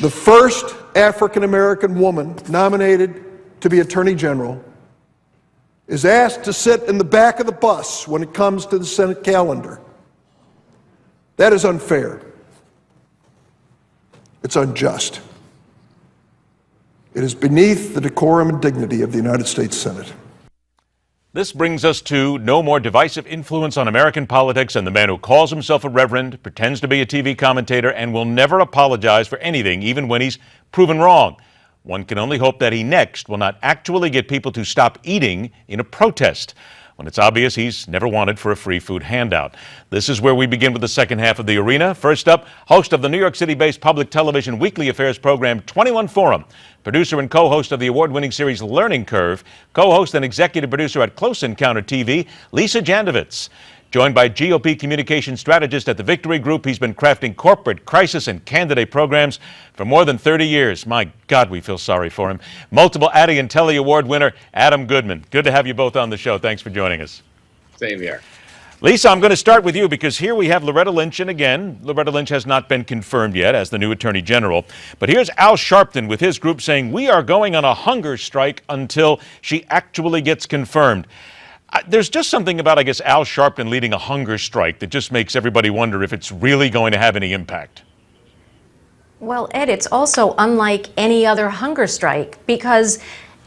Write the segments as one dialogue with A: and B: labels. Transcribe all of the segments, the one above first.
A: The first African-American woman nominated to be Attorney General is asked to sit in the back of the bus when it comes to the Senate calendar. That is unfair. It's unjust. It is beneath the decorum and dignity of the United States Senate.
B: This brings us to no more divisive influence on American politics than the man who calls himself a reverend, pretends to be a TV commentator, and will never apologize for anything, even when he's proven wrong. One can only hope that he next will not actually get people to stop eating in a protest, when it's obvious he's never wanted for a free food handout. This is where we begin with the second half of the arena. First up, host of the New York City-based public television weekly affairs program 21 Forum, producer and co-host of the award-winning series Learning Curve, co-host and executive producer at Close Encounter TV, Lisa Jandovitz. Joined by GOP communication strategist at the Victory Group, he's been crafting corporate crisis and candidate programs for more than 30 years. My God, we feel sorry for him. Multiple Addy and Telly Award winner, Adam Goodman. Good to have you both on the show. Thanks for joining us.
C: Same here.
B: Lisa, I'm going to start with you because here we have Loretta Lynch, and again, Loretta Lynch has not been confirmed yet as the new Attorney General. But here's Al Sharpton with his group saying, we are going on a hunger strike until she actually gets confirmed. There's just something about, I guess, Al Sharpton leading a hunger strike that just makes everybody wonder if it's really going to have any impact.
D: Well, Ed, it's also unlike any other hunger strike because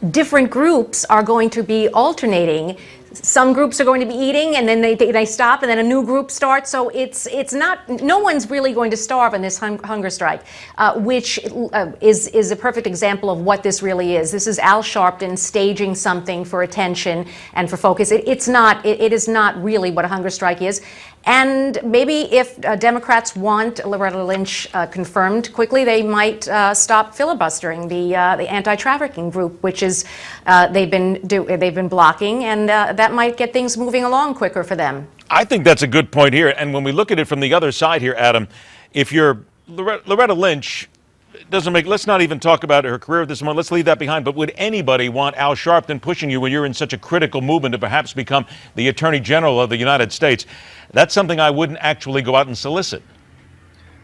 D: different groups are going to be alternating. Some groups are going to be eating and then they stop and then a new group starts. So it's not, no one's really going to starve in this hunger strike, which is a perfect example of what this really is. This is Al Sharpton staging something for attention and for focus. It is not really what a hunger strike is. And maybe if Democrats want Loretta Lynch confirmed quickly, they might stop filibustering the anti-trafficking group, which is they've been blocking, and that might get things moving along quicker for them.
B: I think that's a good point here. And when we look at it from the other side here, Adam, if you're Loretta Lynch, let's not even talk about her career at this moment. Let's leave that behind. But would anybody want Al Sharpton pushing you when you're in such a critical movement to perhaps become the Attorney General of the United States? That's something I wouldn't actually go out and solicit.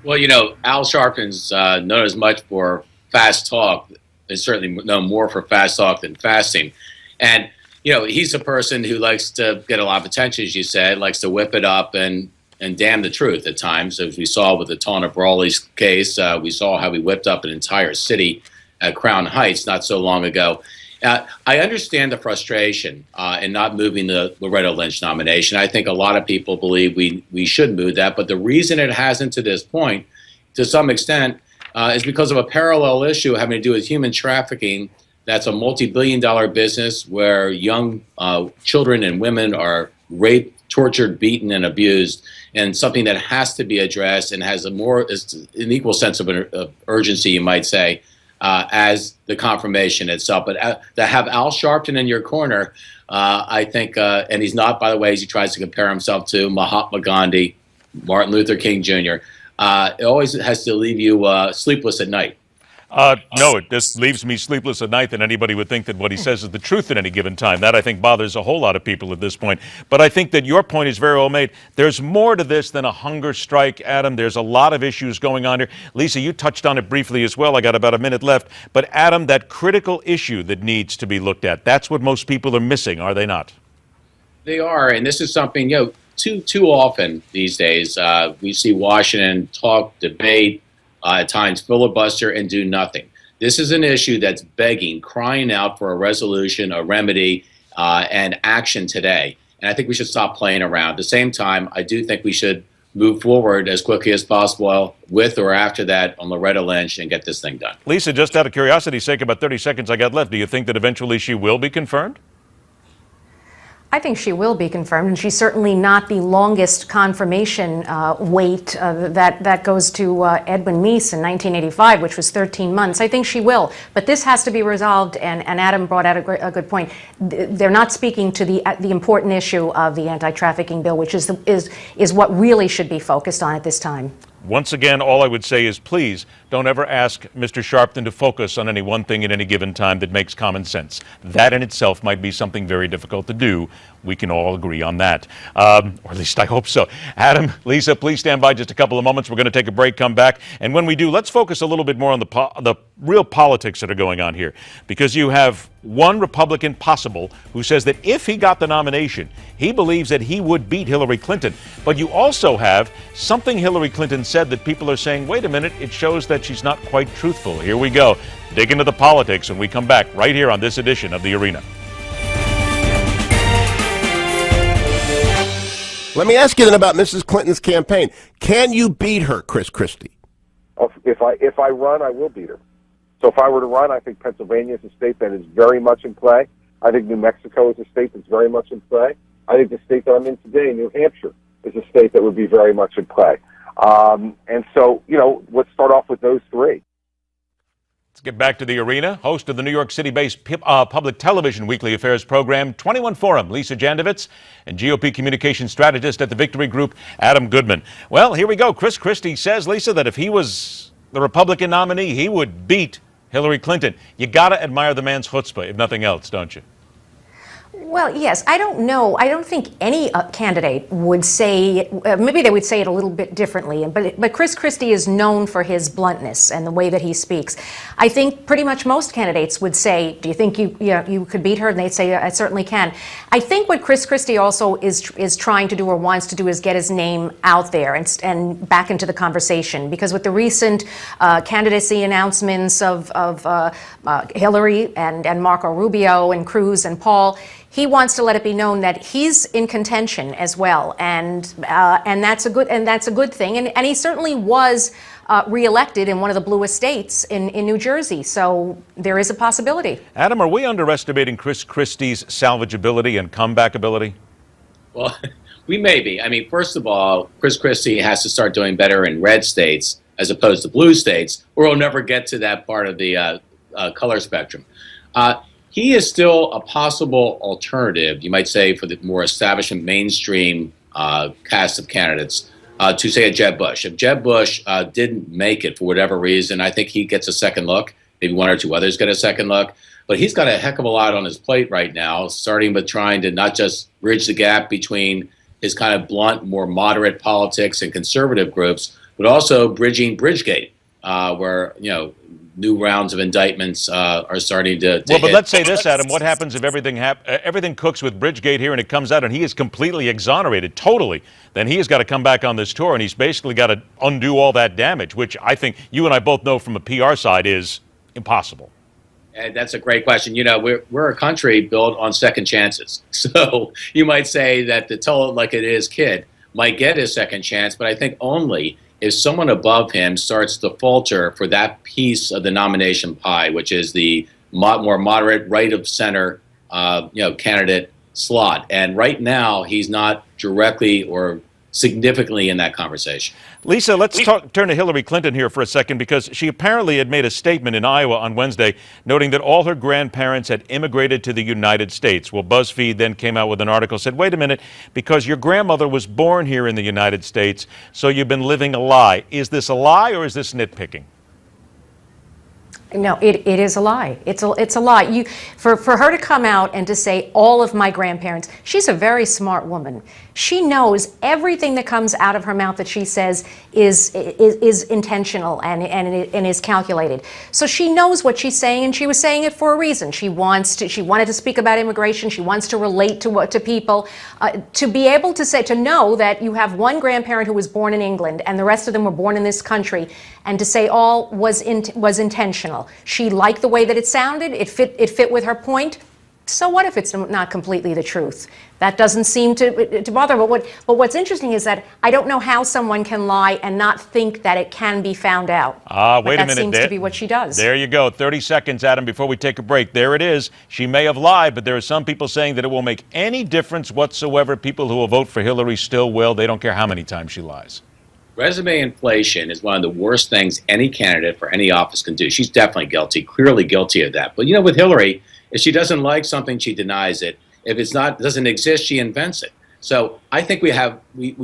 C: Well, you know, Al Sharpton's known as much for fast talk. Is certainly known more for fast talk than fasting. And, you know, he's a person who likes to get a lot of attention, as you said, likes to whip it up and damn the truth at times. As we saw with the Tawna Brawley's case, we saw how he whipped up an entire city at Crown Heights not so long ago. I understand the frustration in not moving the Loretta Lynch nomination. I think a lot of people believe we should move that, but the reason it hasn't to this point, to some extent, is because of a parallel issue having to do with human trafficking. That's a multi-billion-dollar business where young children and women are raped, tortured, beaten, and abused, and something that has to be addressed and has an equal sense of urgency, you might say, as the confirmation itself. But to have Al Sharpton in your corner, I think, and he's not, by the way, as he tries to compare himself to Mahatma Gandhi, Martin Luther King Jr., it always has to leave you sleepless at night.
B: No, it just leaves me sleepless at night that anybody would think that what he says is the truth at any given time. That, I think, bothers a whole lot of people at this point. But I think that your point is very well made. There's more to this than a hunger strike, Adam. There's a lot of issues going on here. Lisa, you touched on it briefly as well. I got about a minute left. But, Adam, that critical issue that needs to be looked at, that's what most people are missing, are they not?
C: They are, and this is something, you know, too often these days we see Washington talk, debate, at times filibuster, and do nothing. This is an issue that's begging, crying out for a resolution, a remedy, and action today. And I think we should stop playing around. At the same time, I do think we should move forward as quickly as possible with or after that on Loretta Lynch and get this thing done.
B: Lisa, just out of curiosity's sake, about 30 seconds I got left, do you think that eventually she will be confirmed?
D: I think she will be confirmed, and she's certainly not the longest confirmation wait that goes to Edwin Meese in 1985, which was 13 months. I think she will, but this has to be resolved, and Adam brought out a good point. They're not speaking to the important issue of the anti-trafficking bill, which is what really should be focused on at this time.
B: Once again, all I would say is please don't ever ask Mr. Sharpton to focus on any one thing at any given time that makes common sense. That in itself might be something very difficult to do We can all agree on that, or at least I hope so. Adam, Lisa, please stand by just a couple of moments. We're going to take a break, come back, and when we do, let's focus a little bit more on the real politics that are going on here, because you have one Republican possible who says that if he got the nomination, he believes that he would beat Hillary Clinton. But you also have something Hillary Clinton said that people are saying, wait a minute, it shows that she's not quite truthful. Here we go. Dig into the politics when we come back right here on this edition of The Arena.
E: Let me ask you then about Mrs. Clinton's campaign. Can you beat her, Chris Christie?
F: If I run, I will beat her. So if I were to run, I think Pennsylvania is a state that is very much in play. I think New Mexico is a state that's very much in play. I think the state that I'm in today, New Hampshire, is a state that would be very much in play. And so, let's start off with those three.
B: Let's get back to The Arena. Host of the New York City-based public television weekly affairs program, 21 Forum, Lisa Jandovitz, and GOP communications strategist at the Victory Group, Adam Goodman. Well, here we go. Chris Christie says, Lisa, that if he was the Republican nominee, he would beat Hillary Clinton. You got to admire the man's chutzpah, if nothing else, don't you?
D: Well, yes. I don't know. I don't think any candidate would say, maybe they would say it a little bit differently, but Chris Christie is known for his bluntness and the way that he speaks. I think pretty much most candidates would say, do you think you could beat her? And they'd say, I certainly can. I think what Chris Christie also is trying to do or wants to do is get his name out there and back into the conversation, because with the recent candidacy announcements of Hillary and Marco Rubio and Cruz and Paul, he wants to let it be known that he's in contention as well, and that's a good thing. And he certainly was reelected in one of the bluest states in New Jersey, so there is a possibility.
B: Adam, are we underestimating Chris Christie's salvageability and comeback ability?
C: Well, we may be. I mean, first of all, Chris Christie has to start doing better in red states as opposed to blue states, or he'll never get to that part of the color spectrum. He is still a possible alternative, you might say, for the more established and mainstream cast of candidates to, say, a Jeb Bush. If Jeb Bush didn't make it for whatever reason, I think he gets a second look. Maybe one or two others get a second look. But he's got a heck of a lot on his plate right now, starting with trying to not just bridge the gap between his kind of blunt, more moderate politics and conservative groups, but also bridging Bridgegate, where, new rounds of indictments are starting to
B: well, but
C: hit.
B: let's say this, Adam. What happens if everything cooks with Bridgegate here and it comes out and he is completely exonerated, totally? Then he has got to come back on this tour and he's basically got to undo all that damage, which I think you and I both know from a PR side is impossible.
C: And that's a great question. We're a country built on second chances. So you might say that the tell it like it is kid might get his second chance, but I think only if someone above him starts to falter for that piece of the nomination pie, which is the more moderate, right of center, candidate slot. And right now, he's not directly or significantly in that conversation.
B: Lisa, let's turn to Hillary Clinton here for a second, because she apparently had made a statement in Iowa on Wednesday noting that all her grandparents had immigrated to the United States. Well, BuzzFeed then came out with an article that said, wait a minute, because your grandmother was born here in the United States, so you've been living a lie. Is this a lie or is this nitpicking?
D: No, it is a lie. It's a lie. For her to come out and to say all of my grandparents, she's a very smart woman. She knows everything that comes out of her mouth that she says is intentional and is calculated. So she knows what she's saying, and she was saying it for a reason. She wanted to speak about immigration. She wants to relate to people. To be able to know that you have one grandparent who was born in England and the rest of them were born in this country, and to say all was intentional. She liked the way that it sounded. It fit with her point. So what if it's not completely the truth? That doesn't seem to bother. But what's interesting is that I don't know how someone can lie and not think that it can be found out.
B: Wait a minute.
D: That seems to be what she does.
B: There you go. 30 seconds, Adam, before we take a break. There it is. She may have lied, but there are some people saying that it won't make any difference whatsoever. People who will vote for Hillary still will. They don't care how many times she lies.
C: Resume inflation is one of the worst things any candidate for any office can do. She's definitely guilty, clearly guilty of that. But with Hillary, if she doesn't like something, she denies it. If doesn't exist, she invents it. So I think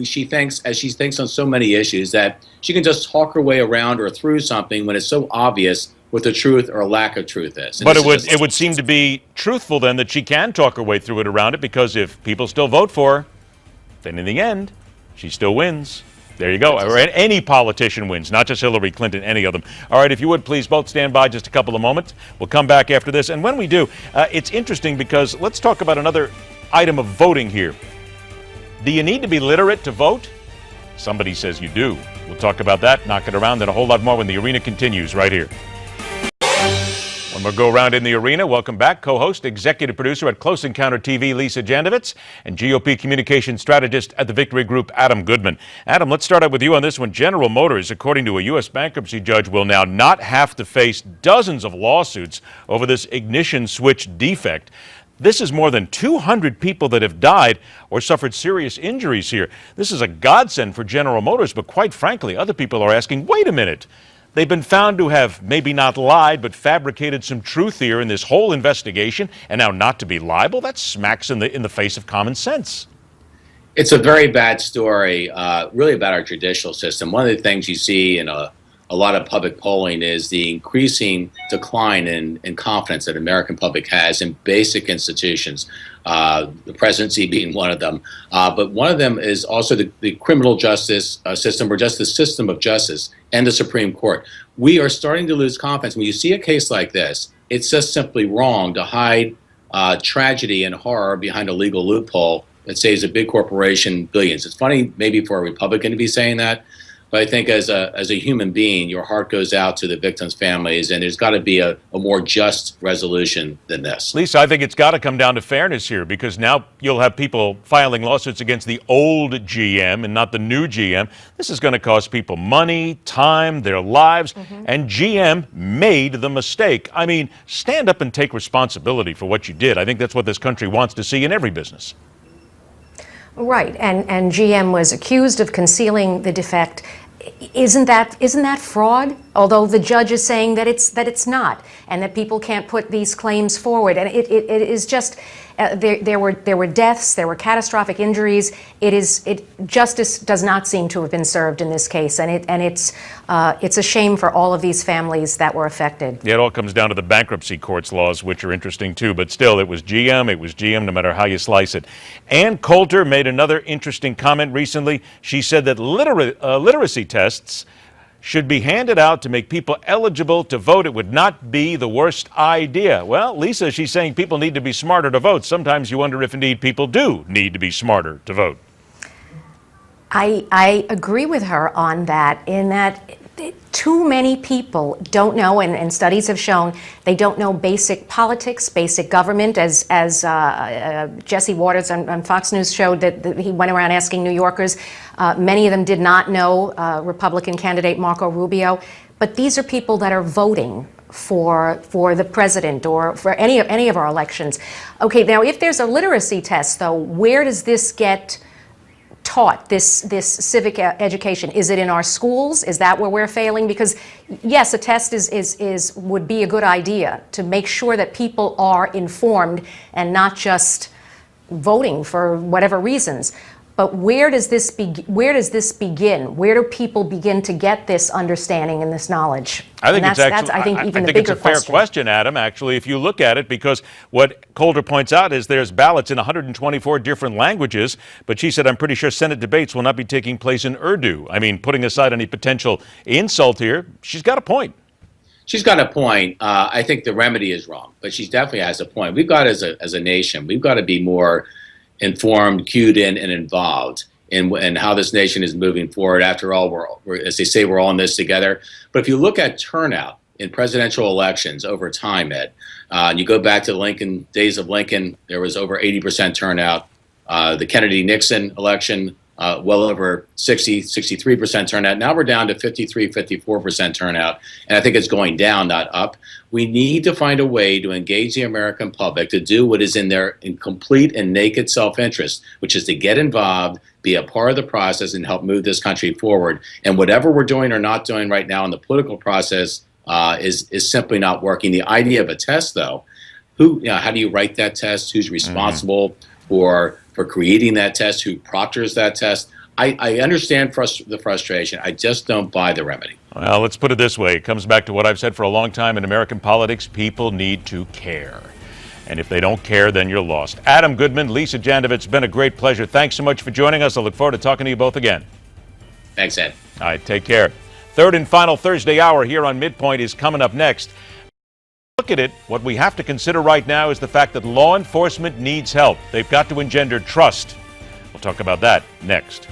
C: she thinks, as she thinks on so many issues, that she can just talk her way around or through something when it's so obvious what the truth or lack of truth is. And
B: But
C: this is just-
B: it would seem to be truthful then that she can talk her way through it around it, because if people still vote for her, then in the end, she still wins. There you go. Or any politician wins, not just Hillary Clinton, any of them. All right, if you would please both stand by just a couple of moments. We'll come back after this. And when we do, it's interesting because let's talk about another item of voting here. Do you need to be literate to vote? Somebody says you do. We'll talk about that, knock it around, and a whole lot more when the arena continues right here. One more go around in the arena. Welcome back. Co-host, executive producer at Close Encounter TV, Lisa Jandovitz, and GOP communication strategist at the Victory Group, Adam Goodman. Adam, let's start out with you on this one. General Motors, according to a U.S. bankruptcy judge, will now not have to face dozens of lawsuits over this ignition switch defect. This is more than 200 people that have died or suffered serious injuries here. This is a godsend for General Motors, but quite frankly, other people are asking, wait a minute. They've been found to have maybe not lied, but fabricated some truth here in this whole investigation, and now not to be liable? That smacks in the face of common sense.
C: It's a very bad story, really about our judicial system. One of the things you see in a lot of public polling is the increasing decline in confidence that American public has in basic institutions, the presidency being one of them. But one of them is also the criminal justice system, or just the system of justice, and the Supreme Court. We are starting to lose confidence. When you see a case like this, it's just simply wrong to hide tragedy and horror behind a legal loophole that saves a big corporation billions. It's funny maybe for a Republican to be saying that, but I think as a human being, your heart goes out to the victims' families, and there's got to be a more just resolution than this.
B: Lisa, I think it's got to come down to fairness here, because now you'll have people filing lawsuits against the old GM and not the new GM. This is going to cost people money, time, their lives, and GM made the mistake. I mean, stand up and take responsibility for what you did. I think that's what this country wants to see in every business.
D: Right, and GM was accused of concealing the defect. Isn't that fraud? Although the judge is saying that it's not, and that people can't put these claims forward, and it is just there were deaths, there were catastrophic injuries. Justice does not seem to have been served in this case, and it's a shame for all of these families that were affected.
B: Yeah, it all comes down to the bankruptcy court's laws, which are interesting too. But still, it was GM, no matter how you slice it. Ann Coulter made another interesting comment recently. She said that literacy tests should be handed out to make people eligible to vote. It would not be the worst idea. Well, Lisa, she's saying people need to be smarter to vote. Sometimes you wonder if indeed people do need to be smarter to vote.
D: I agree with her on that, in that too many people don't know, and studies have shown, they don't know basic politics, basic government, as Jesse Waters on Fox News showed that he went around asking New Yorkers. Many of them did not know Republican candidate Marco Rubio, but these are people that are voting for the president or for any of our elections. Okay, now if there's a literacy test, though, where does this get taught, this civic education? Is it in our schools? Is that where we're failing? Because yes, a test would be a good idea to make sure that people are informed and not just voting for whatever reasons. But where does this begin? Where do people begin to get this understanding and this knowledge?
B: I think
D: that's I think even the bigger
B: it's a fair question, Adam, actually, if you look at it, because what Coulter points out is there's ballots in 124 different languages, but she said, I'm pretty sure Senate debates will not be taking place in Urdu. I mean, putting aside any potential insult here, she's got a point.
C: She's got a point. I think the remedy is wrong, but she definitely has a point. We've got, as a nation, we've got to be more informed, cued in, and involved in how this nation is moving forward. After all, we're, as they say, we're all in this together. But if you look at turnout in presidential elections over time, Ed, and you go back to the days of Lincoln, there was over 80% turnout. The Kennedy-Nixon election, well over 63% turnout. Now we're down to 54% turnout, and I think it's going down, not up. We need to find a way to engage the American public to do what is in their complete and naked self-interest, which is to get involved, be a part of the process, and help move this country forward. And whatever we're doing or not doing right now in the political process is simply not working. The idea of a test, though, how do you write that test? Who's responsible for creating that test? Who proctors that test? I understand the frustration. I just don't buy the remedy.
B: Well, let's put it this way. It comes back to what I've said for a long time in American politics. People need to care. And if they don't care, then you're lost. Adam Goodman, Lisa Jandovitz, it's been a great pleasure. Thanks so much for joining us. I look forward to talking to you both again.
C: Thanks, Ed.
B: All right, take care. Third and final Thursday hour here on MidPoint is coming up next. Look at it. What we have to consider right now is the fact that law enforcement needs help. They've got to engender trust. We'll talk about that next.